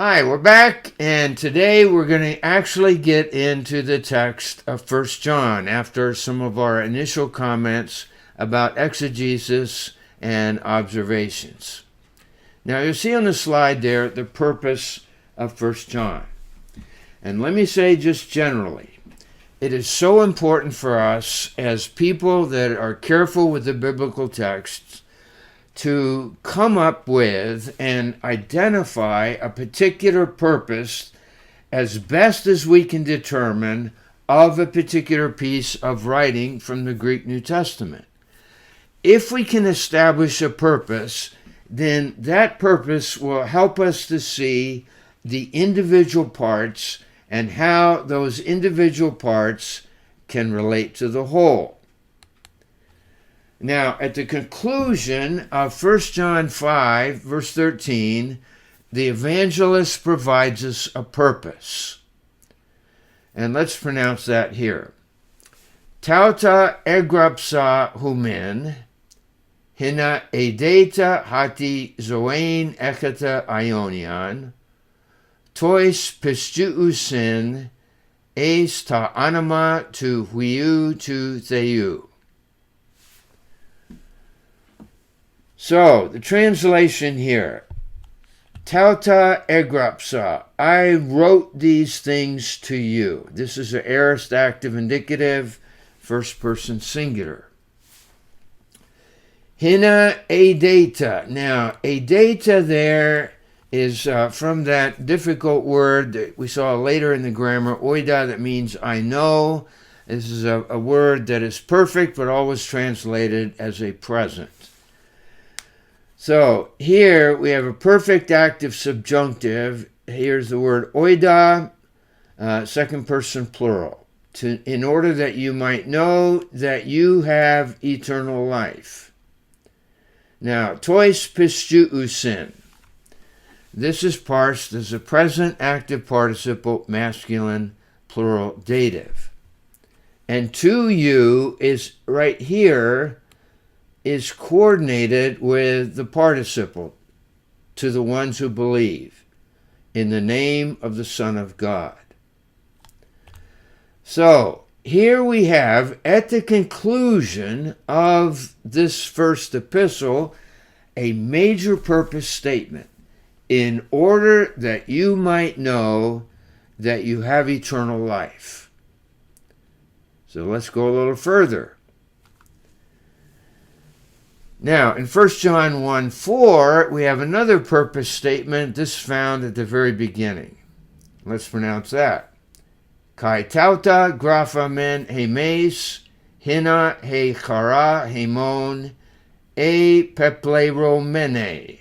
Hi, we're back, and today we're going to actually get into the text of First John after some of our initial comments about exegesis and observations. Now, you'll see on the slide there the purpose of First John. And let me say just generally, it is so important for us as people that are careful with the biblical texts to come up with and identify a particular purpose as best as we can determine of a particular piece of writing from the Greek New Testament. If we can establish a purpose, then that purpose will help us to see the individual parts and how those individual parts can relate to the whole. Now, at the conclusion of 1 John 5, verse 13, the evangelist provides us a purpose. And let's pronounce that here. Tauta egrapsa humen, hina edeta hati zoein ekata ionian, tois pistuusin, eis ta anima tu huiu tu theou. So, the translation here, Tauta egrapsa, I wrote these things to you. This is an aorist active indicative, first person singular. Hina edeta. Now, edeta there is from that difficult word that we saw later in the grammar, oida, that means I know. This is a word that is perfect, but always translated as a present. So here we have a perfect active subjunctive. Here's the word oida, second person plural. In order that you might know that you have eternal life. Now, tois pistuusin. This is parsed as a present active participle, masculine, plural, dative. And to you is right here, is coordinated with the participle, to the ones who believe, in the name of the Son of God. So, here we have, at the conclusion of this first epistle, a major purpose statement, in order that you might know that you have eternal life. So let's go a little further. Now, in 1 John 1:4, we have another purpose statement. This is found at the very beginning. Let's pronounce that. Kai tauta grapha men hemes, hina he chara hemon, e pepleromene.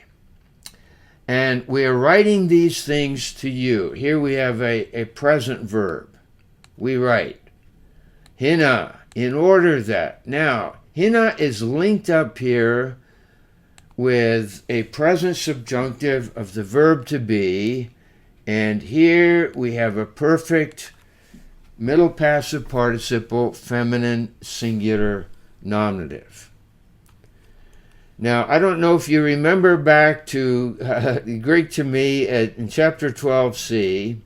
And we are writing these things to you. Here we have a present verb. We write. Hina, in order that. Now, hina is linked up here with a present subjunctive of the verb to be, and here we have a perfect middle passive participle, feminine singular nominative. Now, I don't know if you remember back to Greek to me in chapter 12c,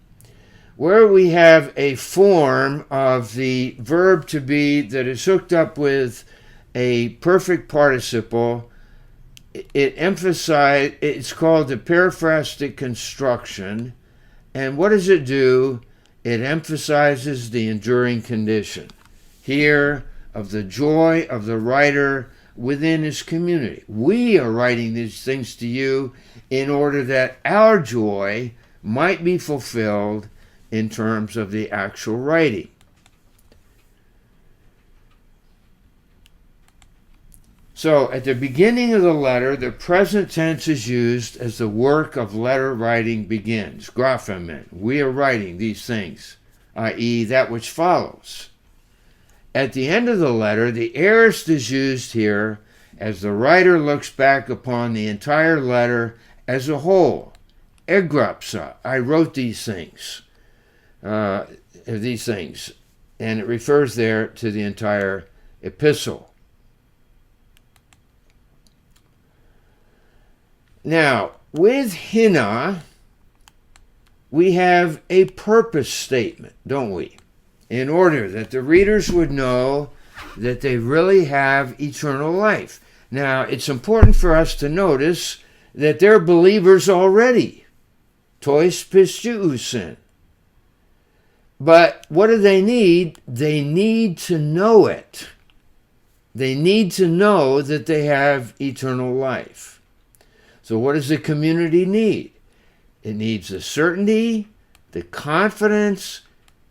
where we have a form of the verb to be that is hooked up with a perfect participle. It's called the periphrastic construction. And what does it do? It emphasizes the enduring condition here of the joy of the writer within his community. We are writing these things to you in order that our joy might be fulfilled in terms of the actual writing. So, at the beginning of the letter, the present tense is used as the work of letter writing begins. Graphemen, we are writing these things, i.e., that which follows. At the end of the letter, the aorist is used here as the writer looks back upon the entire letter as a whole. Egrapsa, I wrote these things. And it refers there to the entire epistle. Now, with hina, we have a purpose statement, don't we? In order that the readers would know that they really have eternal life. Now, it's important for us to notice that they're believers already. Tois pistuusin. But what do they need? They need to know it. They need to know that they have eternal life. So what does the community need? It needs the certainty, the confidence,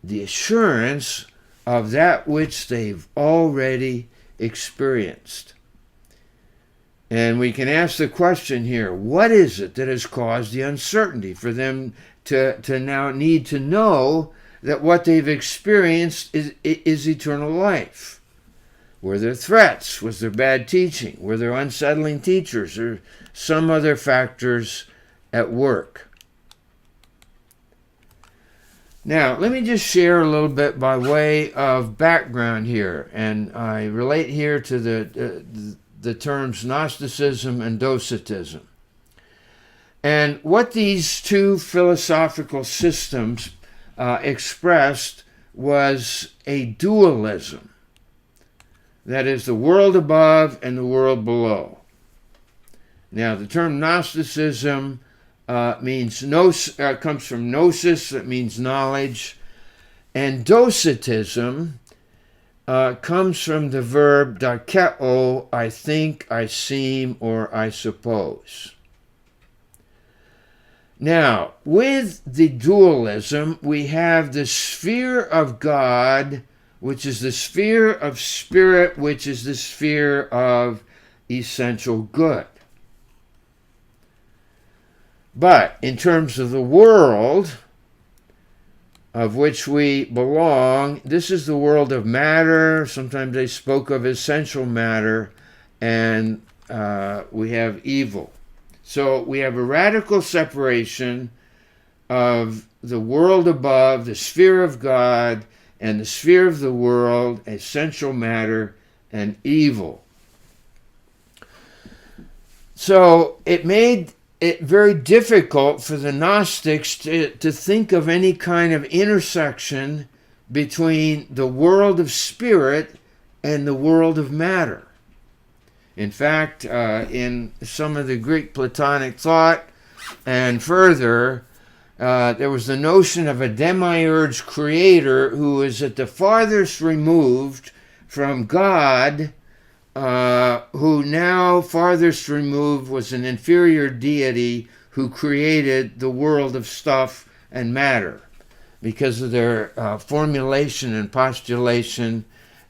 the assurance of that which they've already experienced. And we can ask the question here, what is it that has caused the uncertainty for them to now need to know that what they've experienced is eternal life? Were there threats? Was there bad teaching? Were there unsettling teachers or some other factors at work? Now, let me just share a little bit by way of background here, and I relate here to the terms Gnosticism and Docetism. And what these two philosophical systems expressed was a dualism. That is, the world above and the world below. Now, the term Gnosticism comes from gnosis, that means knowledge, and Docetism comes from the verb dakeo, I think, I seem, or I suppose. Now, with the dualism, we have the sphere of God, which is the sphere of spirit, which is the sphere of essential good. But in terms of the world of which we belong, this is the world of matter. Sometimes they spoke of essential matter, and we have evil. So we have a radical separation of the world above, the sphere of God, and the sphere of the world, essential matter, and evil. So it made it very difficult for the Gnostics to think of any kind of intersection between the world of spirit and the world of matter. In fact, in some of the Greek Platonic thought and further, there was the notion of a demiurge creator who is at the farthest removed from God, who now farthest removed was an inferior deity who created the world of stuff and matter because of their formulation and postulation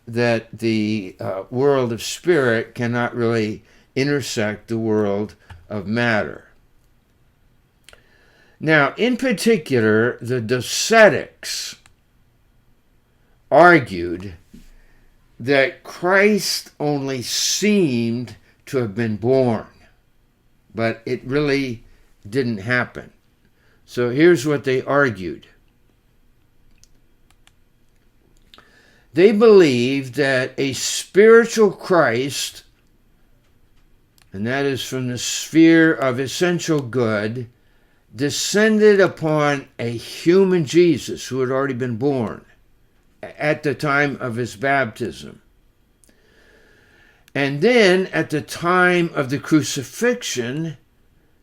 that the world of spirit cannot really intersect the world of matter. Now, in particular, the Docetics argued that Christ only seemed to have been born, but it really didn't happen. So here's what they argued. They believed that a spiritual Christ, and that is from the sphere of essential good, descended upon a human Jesus who had already been born at the time of his baptism. And then at the time of the crucifixion,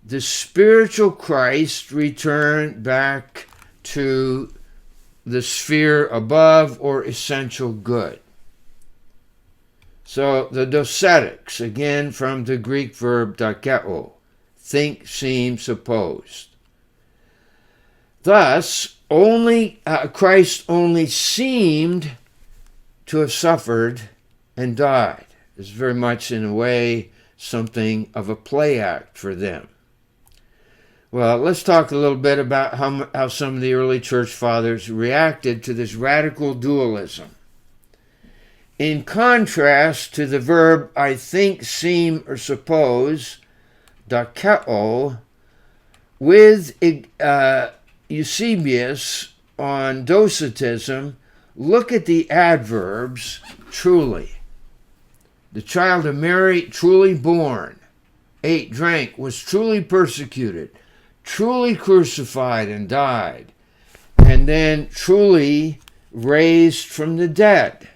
the spiritual Christ returned back to the sphere above or essential good. So the Docetics, again from the Greek verb dakeo, think, seem, supposed. Thus, Christ only seemed to have suffered and died. It's very much, in a way, something of a play act for them. Well, let's talk a little bit about how some of the early church fathers reacted to this radical dualism. In contrast to the verb I think, seem, or suppose, dakeo, with Eusebius on Docetism, look at the adverbs truly. The child of Mary, truly born. 8, drank, was truly persecuted. truly crucified and died, and then truly raised from the dead.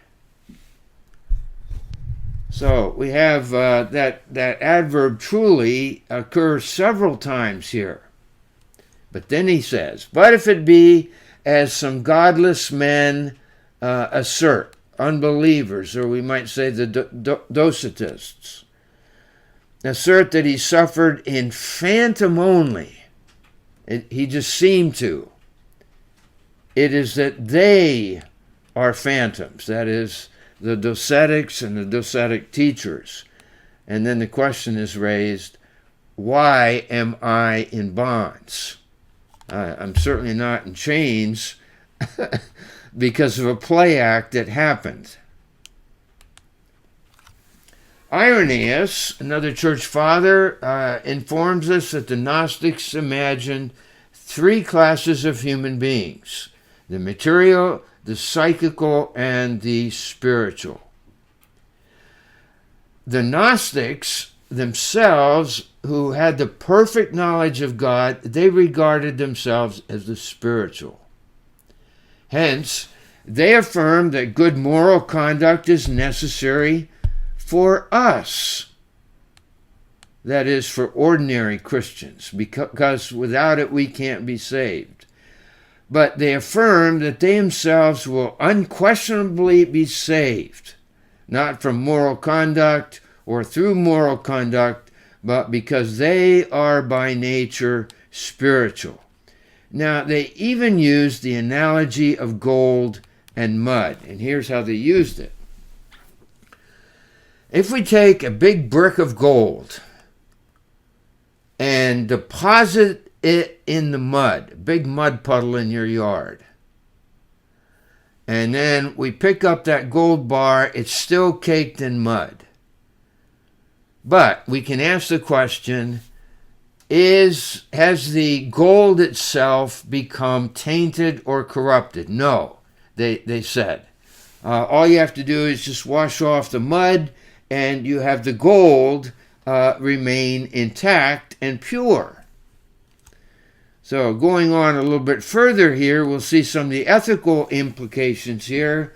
So we have that adverb truly occurs several times here. But then he says, but if it be as some godless men assert, unbelievers, or we might say the Docetists, assert that he suffered in phantom only. He just seemed to. It is that they are phantoms, that is, the Docetics and the Docetic teachers. And then the question is raised, why am I in bonds? I'm certainly not in chains because of a play act that happened. Irenaeus, another church father, informs us that the Gnostics imagined three classes of human beings: the material, the psychical, and the spiritual. The Gnostics themselves, who had the perfect knowledge of God, they regarded themselves as the spiritual. Hence, they affirmed that good moral conduct is necessary for us. That is, for ordinary Christians, because without it we can't be saved. But they affirm that they themselves will unquestionably be saved, not from moral conduct or through moral conduct, but because they are by nature spiritual. Now, they even used the analogy of gold and mud, and here's how they used it. If we take a big brick of gold and deposit it in the mud, a big mud puddle in your yard, and then we pick up that gold bar, it's still caked in mud. But we can ask the question, has the gold itself become tainted or corrupted? No, they said. All you have to do is just wash off the mud, and you have the gold remain intact and pure. So going on a little bit further here, we'll see some of the ethical implications here.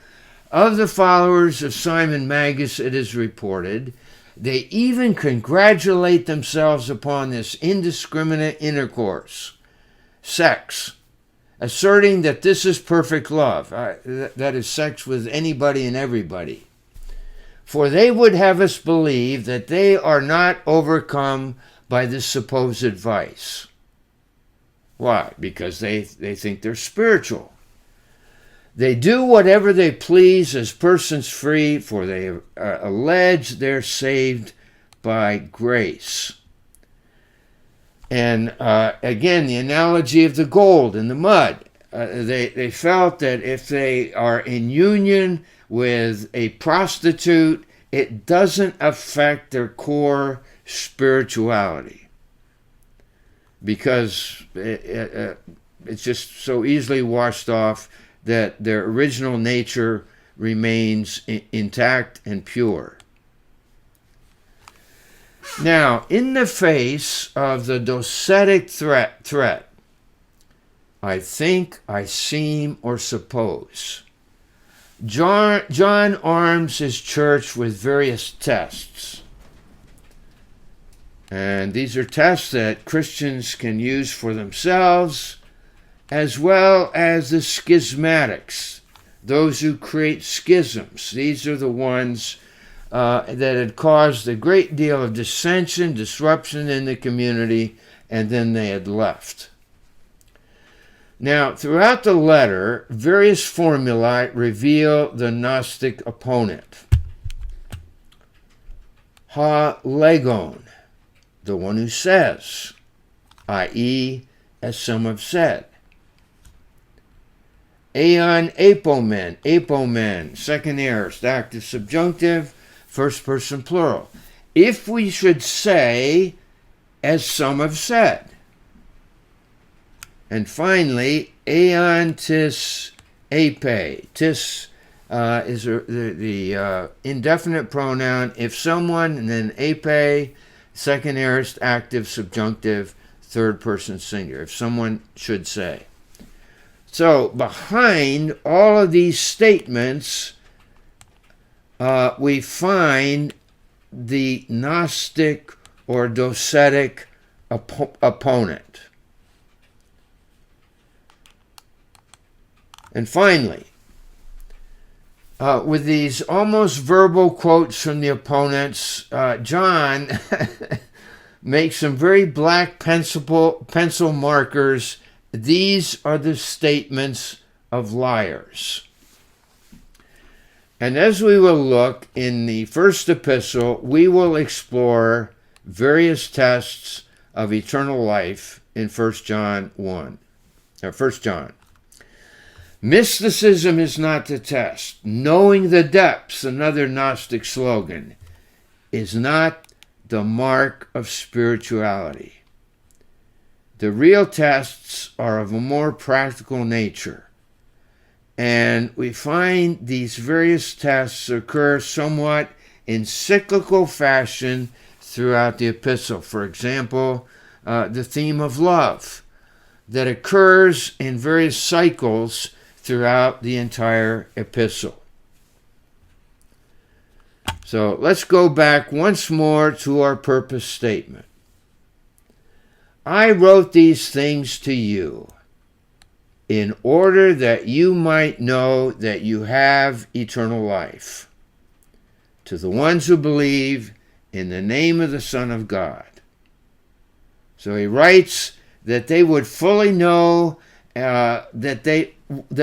Of the followers of Simon Magus, it is reported, they even congratulate themselves upon this indiscriminate intercourse, sex, asserting that this is perfect love. That is sex with anybody and everybody. For they would have us believe that they are not overcome by this supposed vice. Why? Because they think they're spiritual. They do whatever they please as persons free, for they allege they're saved by grace. And again, the analogy of the gold and the mud. They felt that if they are in union with a prostitute, it doesn't affect their core spirituality, because it's just so easily washed off that their original nature remains intact and pure. Now, in the face of the docetic threat, I think, I seem, or suppose, John arms his church with various tests. And these are tests that Christians can use for themselves, as well as the schismatics, those who create schisms. These are the ones that had caused a great deal of dissension, disruption in the community, and then they had left. Now, throughout the letter, various formulae reveal the Gnostic opponent. Ha legon, the one who says, i.e., as some have said. Aeon apomen, second aorist, active subjunctive, first person plural. If we should say, as some have said. And finally, aeon tis ape. Tis is the indefinite pronoun. If someone, and then ape, second aorist, active subjunctive, third person singular, if someone should say. So behind all of these statements, we find the Gnostic or docetic opponent. And finally, with these almost verbal quotes from the opponents, John makes some very black pencil markers. These are the statements of liars. And as we will look in the first epistle, we will explore various tests of eternal life in 1 John 1. 1 John. Mysticism is not the test. Knowing the depths, another Gnostic slogan, is not the mark of spirituality. The real tests are of a more practical nature. And we find these various tests occur somewhat in cyclical fashion throughout the epistle. For example, the theme of love that occurs in various cycles throughout the entire epistle. So let's go back once more to our purpose statement. I wrote these things to you in order that you might know that you have eternal life, to the ones who believe in the name of the Son of God. So he writes that they would fully know that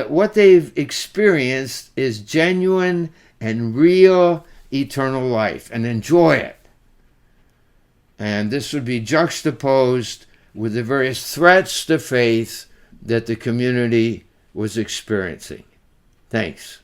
what they've experienced is genuine and real eternal life, and enjoy it. And this would be juxtaposed with the various threats to faith that the community was experiencing. Thanks.